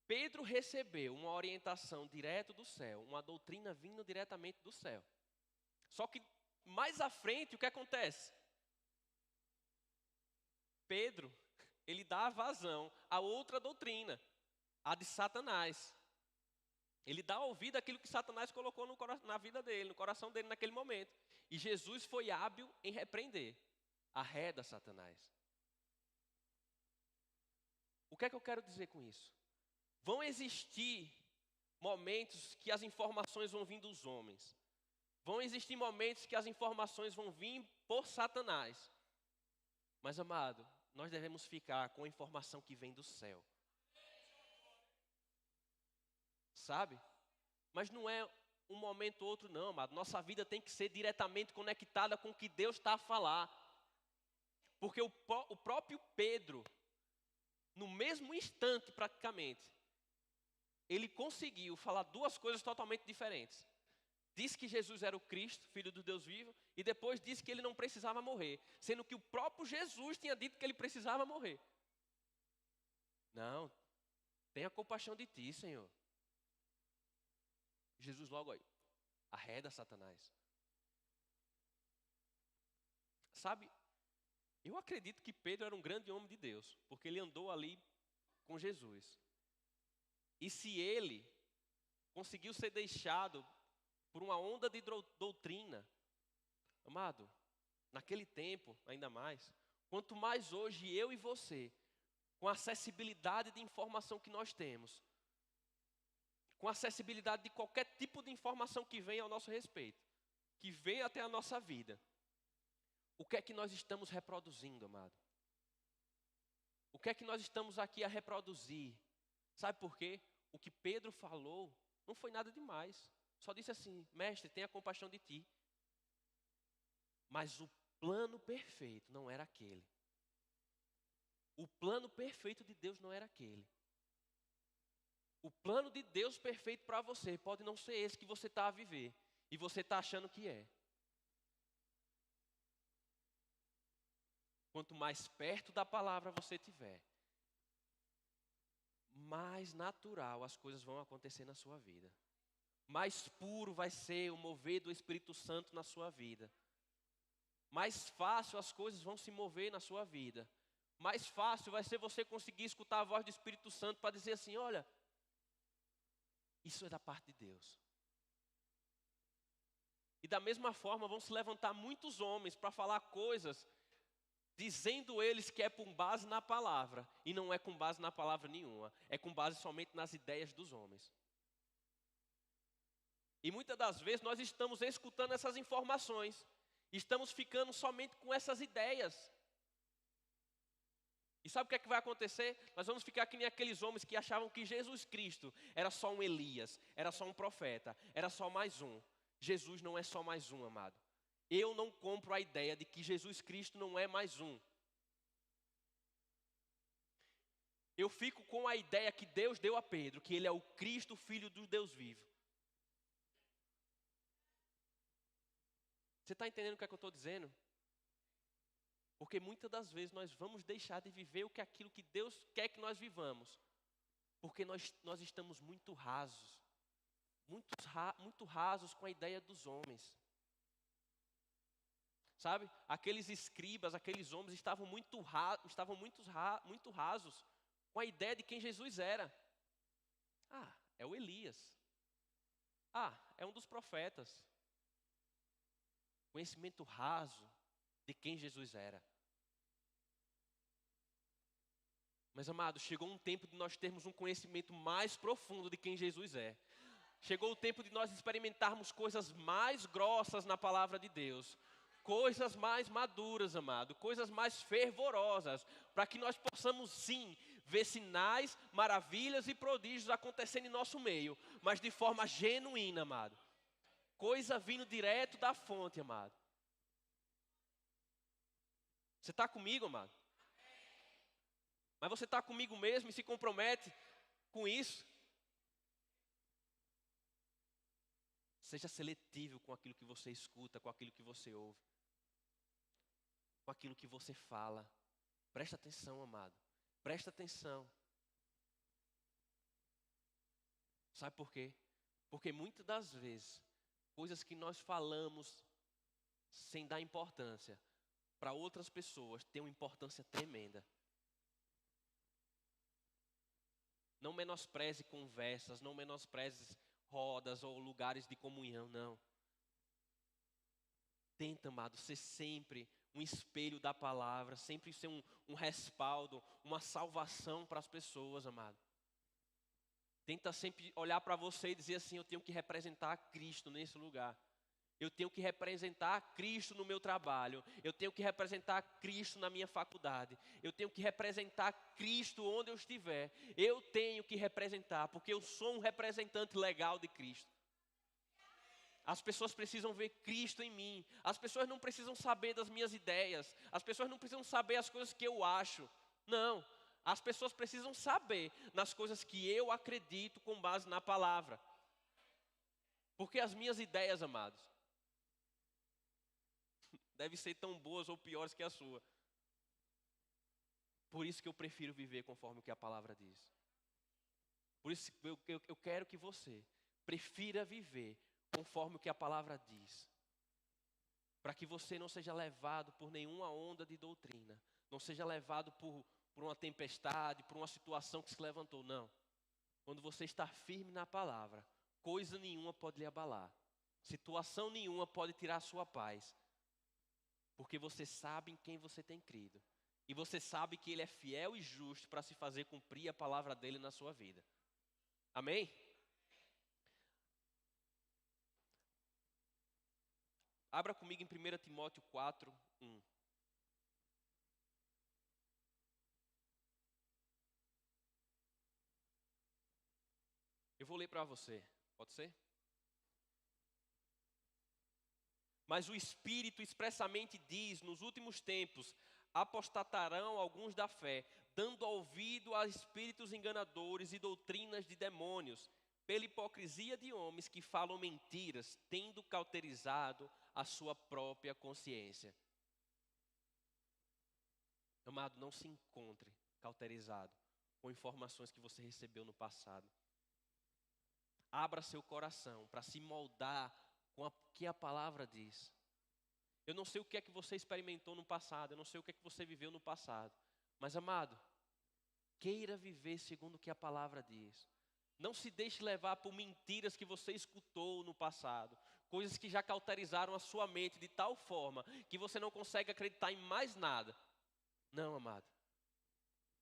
S2: Pedro recebeu uma orientação direto do céu, uma doutrina vindo diretamente do céu. Só que mais à frente, o que acontece? Pedro, ele dá vazão a outra doutrina, a de Satanás. Ele dá ouvido àquilo que Satanás colocou na vida dele, no coração dele naquele momento. E Jesus foi hábil em repreender. Arreda, Satanás. O que é que eu quero dizer com isso? Vão existir momentos que as informações vão vir dos homens. Vão existir momentos que as informações vão vir por Satanás. Mas, amado, nós devemos ficar com a informação que vem do céu. Sabe? Mas não é um momento ou outro não, amado. Nossa vida tem que ser diretamente conectada com o que Deus está a falar. Porque o próprio Pedro, no mesmo instante praticamente, ele conseguiu falar 2 coisas totalmente diferentes. Disse que Jesus era o Cristo, Filho do Deus vivo, e depois disse que ele não precisava morrer, sendo que o próprio Jesus tinha dito que ele precisava morrer. Não, tenha compaixão de ti, Senhor. Jesus logo aí, arreda, Satanás. Sabe, eu acredito que Pedro era um grande homem de Deus, porque ele andou ali com Jesus. E se ele conseguiu ser deixado por uma onda de doutrina, amado, naquele tempo ainda mais, quanto mais hoje eu e você, com a acessibilidade de informação que nós temos, com a acessibilidade de qualquer tipo de informação que venha ao nosso respeito, que venha até a nossa vida, o que é que nós estamos reproduzindo, amado? O que é que nós estamos aqui a reproduzir? Sabe por quê? O que Pedro falou não foi nada demais. Só disse assim: mestre, tenha compaixão de ti. Mas o plano perfeito não era aquele. O plano perfeito de Deus não era aquele. O plano de Deus perfeito para você pode não ser esse que você está a viver. E você está achando que é. Quanto mais perto da palavra você estiver, mais natural as coisas vão acontecer na sua vida. mais puro vai ser o mover do Espírito Santo na sua vida. Mais fácil as coisas vão se mover na sua vida. Mais fácil vai ser você conseguir escutar a voz do Espírito Santo para dizer assim, olha, isso é da parte de Deus. E da mesma forma vão se levantar muitos homens para falar coisas, dizendo eles que é com base na palavra, e não é com base na palavra nenhuma, é com base somente nas ideias dos homens. E muitas das vezes nós estamos escutando essas informações, estamos ficando somente com essas ideias. E sabe o que vai acontecer? Nós vamos ficar que nem aqueles homens que achavam que Jesus Cristo era só um Elias, era só um profeta, era só mais um. Jesus não é só mais um, amado. Eu não compro a ideia de que Jesus Cristo não é mais um. Eu fico com a ideia que Deus deu a Pedro, que ele é o Cristo, Filho do Deus vivo. Você está entendendo o que é que eu estou dizendo? Porque muitas das vezes nós vamos deixar de viver aquilo que Deus quer que nós vivamos. Porque nós estamos muito rasos. Muito rasos com a ideia dos homens. Sabe? Aqueles escribas, aqueles homens estavam muito rasos com a ideia de quem Jesus era. Ah, é o Elias. Ah, é um dos profetas. Conhecimento raso de quem Jesus era. Mas, amados, chegou um tempo de nós termos um conhecimento mais profundo de quem Jesus é. Chegou o tempo de nós experimentarmos coisas mais grossas na palavra de Deus. Coisas mais maduras, amado. Coisas mais fervorosas. Para que nós possamos, sim, ver sinais, maravilhas e prodígios acontecendo em nosso meio. Mas de forma genuína, amado. Coisa vindo direto da fonte, amado. Você está comigo, amado? Mas você está comigo mesmo e se compromete com isso? Seja seletivo com aquilo que você escuta, com aquilo que você ouve. Com aquilo que você fala. Presta atenção, amado. Presta atenção. Sabe por quê? Porque muitas das vezes, coisas que nós falamos sem dar importância, para outras pessoas tem uma importância tremenda. Não menospreze conversas, não menospreze rodas ou lugares de comunhão, não. Tenta, amado, ser sempre um espelho da palavra, sempre ser um respaldo, uma salvação para as pessoas, amado. Tenta sempre olhar para você e dizer assim, eu tenho que representar Cristo nesse lugar. Eu tenho que representar Cristo no meu trabalho. Eu tenho que representar Cristo na minha faculdade. Eu tenho que representar Cristo onde eu estiver. Eu tenho que representar, porque eu sou um representante legal de Cristo. As pessoas precisam ver Cristo em mim. As pessoas não precisam saber das minhas ideias. As pessoas não precisam saber as coisas que eu acho. Não. As pessoas precisam saber nas coisas que eu acredito com base na palavra. Porque as minhas ideias, amados, devem ser tão boas ou piores que a sua. Por isso que eu prefiro viver conforme o que a palavra diz. Por isso eu quero que você prefira viver conforme o que a palavra diz. Para que você não seja levado por nenhuma onda de doutrina. Não seja levado por uma tempestade, por uma situação que se levantou. Não. Quando você está firme na palavra, coisa nenhuma pode lhe abalar. Situação nenhuma pode tirar a sua paz. Porque você sabe em quem você tem crido. E você sabe que Ele é fiel e justo para se fazer cumprir a palavra dEle na sua vida. Amém? Abra comigo em 1 Timóteo 4, 1. Eu vou ler para você, pode ser? Mas o Espírito expressamente diz, nos últimos tempos, apostatarão alguns da fé, dando ouvido a espíritos enganadores e doutrinas de demônios, pela hipocrisia de homens que falam mentiras, tendo cauterizado a sua própria consciência. Amado, não se encontre cauterizado com informações que você recebeu no passado. Abra seu coração para se moldar com o que a palavra diz. Eu não sei o que é que você experimentou no passado, eu não sei o que é que você viveu no passado. Mas, amado, queira viver segundo o que a palavra diz. Não se deixe levar por mentiras que você escutou no passado. Coisas que já cauterizaram a sua mente de tal forma que você não consegue acreditar em mais nada. Não, amado.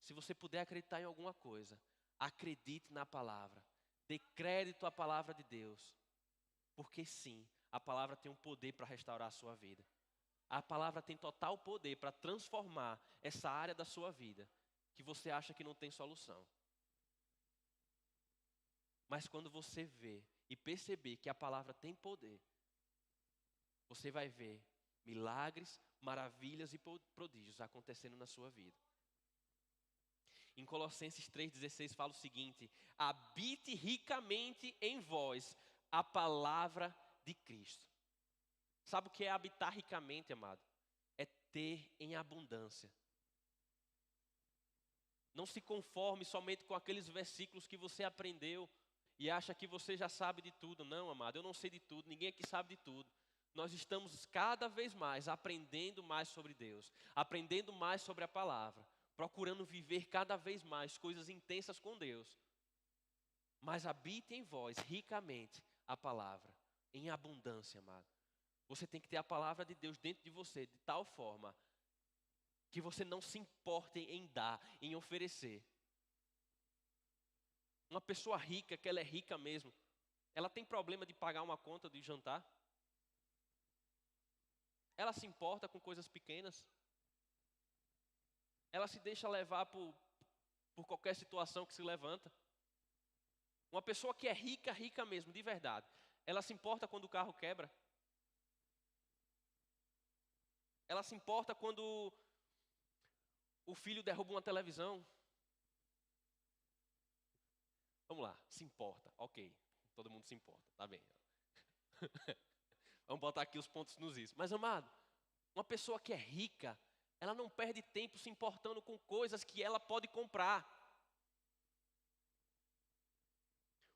S2: Se você puder acreditar em alguma coisa, acredite na palavra. Dê crédito à palavra de Deus. Porque sim, a palavra tem um poder para restaurar a sua vida. A palavra tem total poder para transformar essa área da sua vida que você acha que não tem solução. Mas quando você vê e perceber que a palavra tem poder, você vai ver milagres, maravilhas e prodígios acontecendo na sua vida. Em Colossenses 3,16 fala o seguinte: habite ricamente em vós a palavra de Cristo. Sabe o que é habitar ricamente, amado? É ter em abundância. Não se conforme somente com aqueles versículos que você aprendeu e acha que você já sabe de tudo. Não, amado, eu não sei de tudo, ninguém aqui sabe de tudo. Nós estamos cada vez mais aprendendo mais sobre Deus, aprendendo mais sobre a palavra, procurando viver cada vez mais coisas intensas com Deus. Mas habite em vós ricamente a palavra, em abundância, amado. Você tem que ter a palavra de Deus dentro de você, de tal forma que você não se importe em dar, em oferecer. Uma pessoa rica, que ela é rica mesmo, ela tem problema de pagar uma conta de jantar? Ela se importa com coisas pequenas? Ela se deixa levar por qualquer situação que se levanta? Uma pessoa que é rica, rica mesmo, de verdade, ela se importa quando o carro quebra? Ela se importa quando o filho derruba uma televisão? Vamos lá, se importa, ok. Todo mundo se importa, tá bem. Vamos botar aqui os pontos nos is. Mas, amado, uma pessoa que é rica, ela não perde tempo se importando com coisas que ela pode comprar.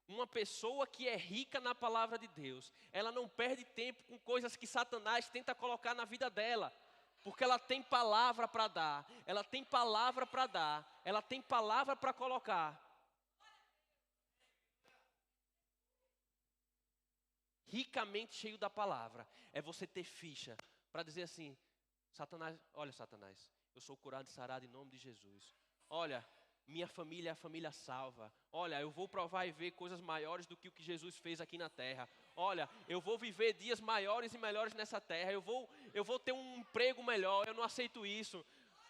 S2: Uma pessoa que é rica na palavra de Deus, ela não perde tempo com coisas que Satanás tenta colocar na vida dela. Porque ela tem palavra para dar, ela tem palavra para dar, ela tem palavra para colocar. Ricamente cheio da palavra, é você ter ficha para dizer assim: Satanás, olha Satanás, eu sou curado e sarado em nome de Jesus. Olha, minha família é a família salva. Olha, eu vou provar e ver coisas maiores do que o que Jesus fez aqui na terra. Olha, eu vou viver dias maiores e melhores nessa terra. Eu vou ter um emprego melhor. Eu não aceito isso.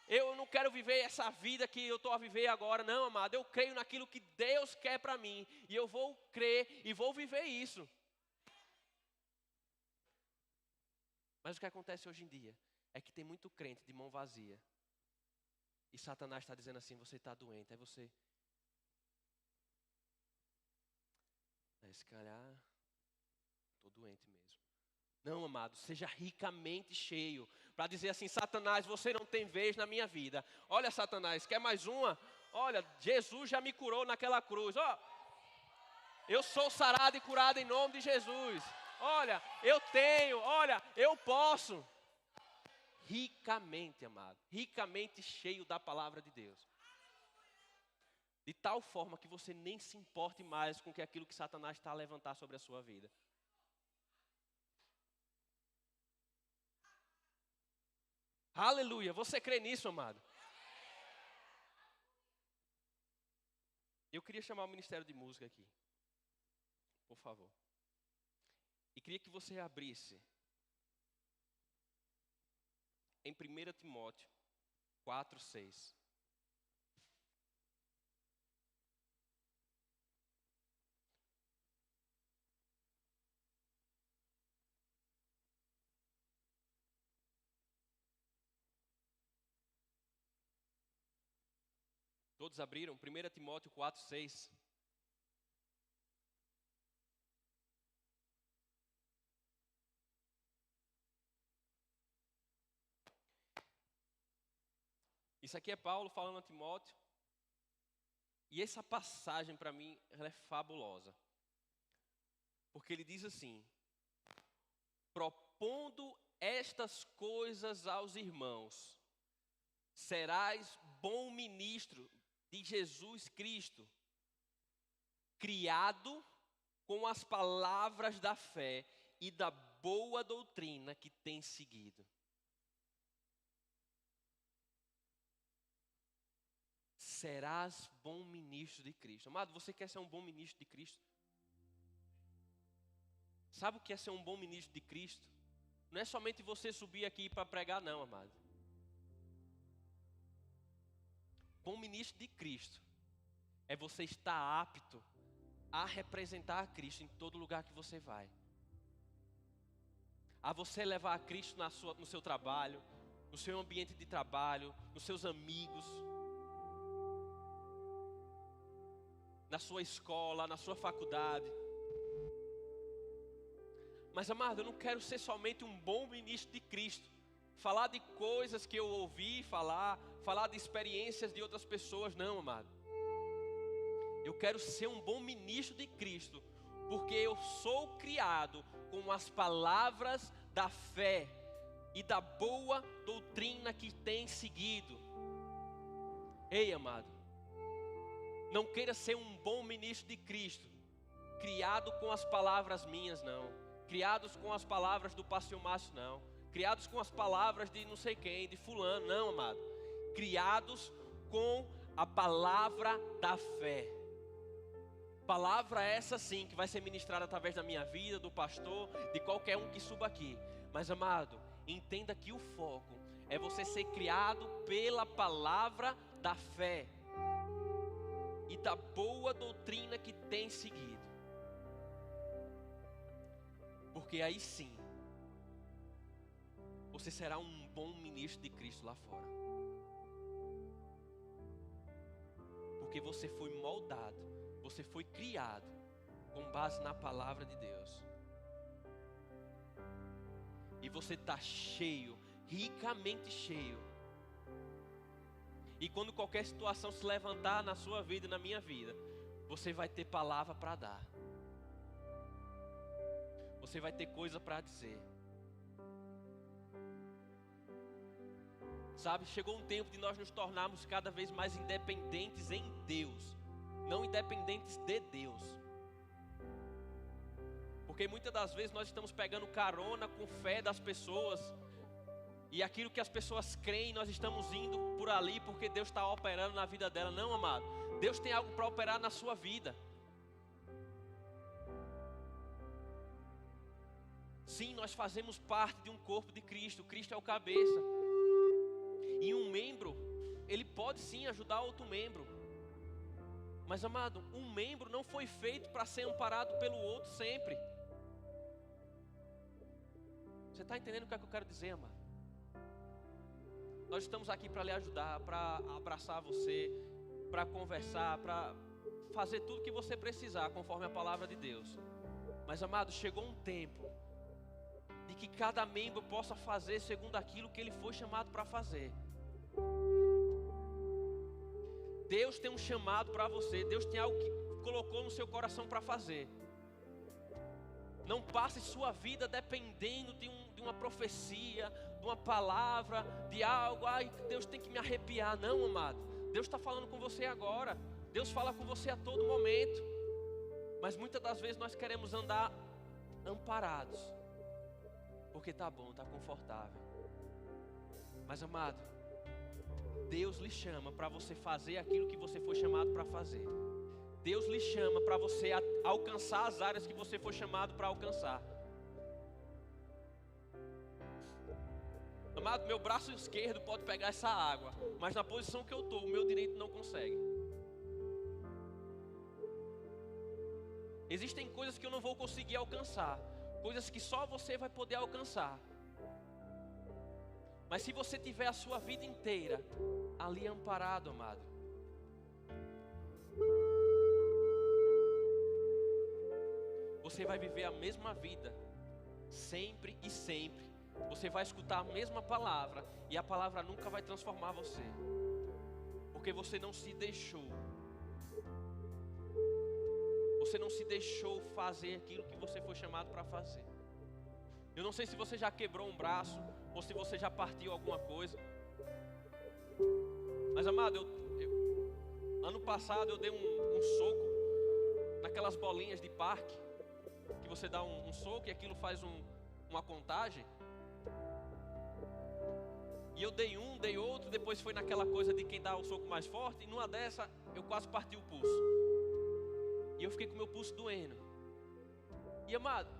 S2: Eu não quero viver essa vida que eu estou a viver agora. Não, amado, eu creio naquilo que Deus quer para mim. E eu vou crer e vou viver isso. Mas o que acontece hoje em dia é que tem muito crente de mão vazia. E Satanás está dizendo assim: você está doente. Aí você, se calhar, estou doente mesmo. Não, amado, seja ricamente cheio. Para dizer assim: Satanás, você não tem vez na minha vida. Olha, Satanás, quer mais uma? Olha, Jesus já me curou naquela cruz. Ó, eu sou sarado e curado em nome de Jesus. Olha, eu tenho, olha, eu posso. Ricamente, amado, ricamente cheio da palavra de Deus. De tal forma que você nem se importe mais com aquilo que Satanás está a levantar sobre a sua vida. Aleluia, você crê nisso, amado? Eu queria chamar o Ministério de Música aqui, por favor. E queria que você abrisse em 1 Timóteo 4:6. Todos abriram? 1 Timóteo 4:6. Isso aqui é Paulo falando a Timóteo. E essa passagem para mim, ela é fabulosa. Porque ele diz assim: propondo estas coisas aos irmãos, serás bom ministro de Jesus Cristo, criado com as palavras da fé e da boa doutrina que tem seguido. Serás bom ministro de Cristo. Amado, você quer ser um bom ministro de Cristo? Sabe o que é ser um bom ministro de Cristo? Não é somente você subir aqui para pregar, não, amado. Bom ministro de Cristo é você estar apto a representar a Cristo em todo lugar que você vai. A você levar a Cristo no seu trabalho, no seu ambiente de trabalho, nos seus amigos, na sua escola, na sua faculdade. Mas, amado, eu não quero ser somente um bom ministro de Cristo, falar de coisas que eu ouvi falar de experiências de outras pessoas, não, amado. Eu quero ser um bom ministro de Cristo, porque eu sou criado com as palavras da fé e da boa doutrina que tem seguido. Ei, amado, não queira ser um bom ministro de Cristo, criado com as palavras minhas, não. Criados com as palavras do pastor Márcio, não. Criados com as palavras de não sei quem, de fulano, não, amado. Criados com a palavra da fé. Palavra essa sim, que vai ser ministrada através da minha vida, do pastor, de qualquer um que suba aqui. Mas, amado, entenda que o foco é você ser criado pela palavra da fé e da boa doutrina que tem seguido. Porque aí sim, você será um bom ministro de Cristo lá fora. Porque você foi moldado, você foi criado com base na palavra de Deus. E você está cheio, ricamente cheio. E quando qualquer situação se levantar na sua vida e na minha vida, você vai ter palavra para dar. Você vai ter coisa para dizer. Sabe, chegou um tempo de nós nos tornarmos cada vez mais independentes em Deus, não independentes de Deus. Porque muitas das vezes nós estamos pegando carona com fé das pessoas, e aquilo que as pessoas creem, nós estamos indo por ali porque Deus está operando na vida dela. Não, amado, Deus tem algo para operar na sua vida. Sim, nós fazemos parte de um corpo de Cristo. Cristo é o cabeça. E um membro, ele pode sim ajudar outro membro. Mas, amado, um membro não foi feito para ser amparado pelo outro sempre. Você está entendendo o que é que eu quero dizer, amado? Nós estamos aqui para lhe ajudar, para abraçar você, para conversar, para fazer tudo que você precisar, conforme a palavra de Deus. Mas, amado, chegou um tempo de que cada membro possa fazer segundo aquilo que ele foi chamado para fazer. Deus tem um chamado para você. Deus tem algo que colocou no seu coração para fazer. Não passe sua vida dependendo de uma profecia, de uma palavra, de algo. Ai, Deus tem que me arrepiar. Não, amado, Deus está falando com você agora. Deus fala com você a todo momento. Mas muitas das vezes nós queremos andar amparados, porque tá bom, tá confortável. Mas, amado, Deus lhe chama para você fazer aquilo que você foi chamado para fazer. Deus lhe chama para você alcançar as áreas que você foi chamado para alcançar. Amado, meu braço esquerdo pode pegar essa água, mas na posição que eu estou, o meu direito não consegue. Existem coisas que eu não vou conseguir alcançar, coisas que só você vai poder alcançar. Mas se você tiver a sua vida inteira ali amparado, amado, você vai viver a mesma vida, sempre e sempre. Você vai escutar a mesma palavra, e a palavra nunca vai transformar você, porque você não se deixou. você não se deixou fazer aquilo que você foi chamado para fazer. Eu não sei se você já quebrou um braço ou se você já partiu alguma coisa. Mas amado, ano passado eu dei um soco naquelas bolinhas de parque, que você dá um soco e aquilo faz uma contagem. E eu dei outro, depois foi naquela coisa de quem dá o soco mais forte, e numa dessa eu quase parti o pulso. E eu fiquei com o meu pulso doendo. E amado,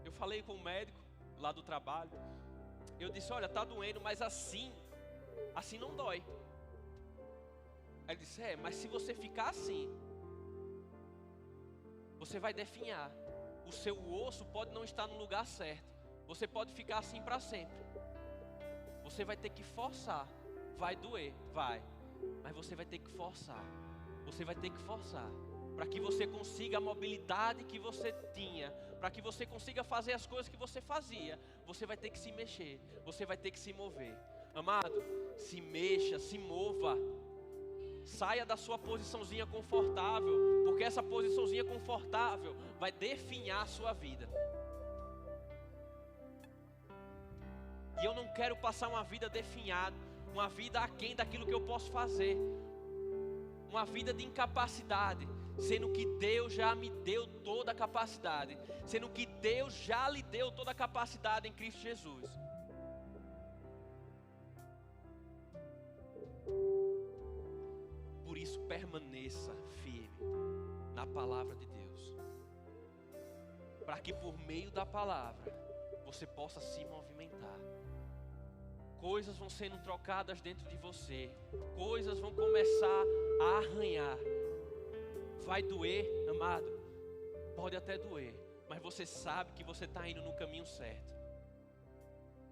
S2: eu falei com o médico lá do trabalho. Eu disse, olha, tá doendo, mas assim não dói. Aí ele disse, mas se você ficar assim, você vai definhar. O seu osso pode não estar no lugar certo. Você pode ficar assim para sempre. Você vai ter que forçar. Vai doer, vai. Mas você vai ter que forçar. Você vai ter que forçar. Para que você consiga a mobilidade que você tinha. Para que você consiga fazer as coisas que você fazia. Você vai ter que se mexer. Você vai ter que se mover. Amado, se mexa, se mova. Saia da sua posiçãozinha confortável. Porque essa posiçãozinha confortável vai definhar a sua vida. E eu não quero passar uma vida definhada, uma vida aquém daquilo que eu posso fazer. Uma vida de incapacidade, sendo que Deus já me deu toda a capacidade. Sendo que Deus já lhe deu toda a capacidade em Cristo Jesus. Por isso permaneça firme na palavra de Deus. Para que por meio da palavra você possa se movimentar. Coisas vão sendo trocadas dentro de você. Coisas vão começar a arranhar. Vai doer, amado. Pode até doer. Mas você sabe que você está indo no caminho certo.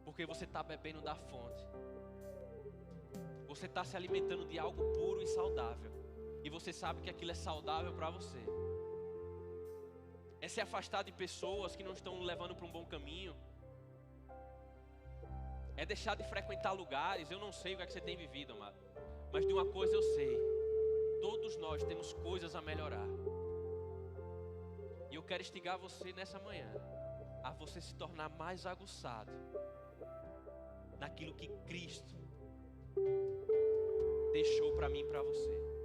S2: Porque você está bebendo da fonte. Você está se alimentando de algo puro e saudável. E você sabe que aquilo é saudável para você. É se afastar de pessoas que não estão levando para um bom caminho. É deixar de frequentar lugares. Eu não sei o que é que você tem vivido, amado. Mas de uma coisa eu sei. Todos nós temos coisas a melhorar. E eu quero instigar você nessa manhã a você se tornar mais aguçado naquilo que Cristo deixou para mim e para você.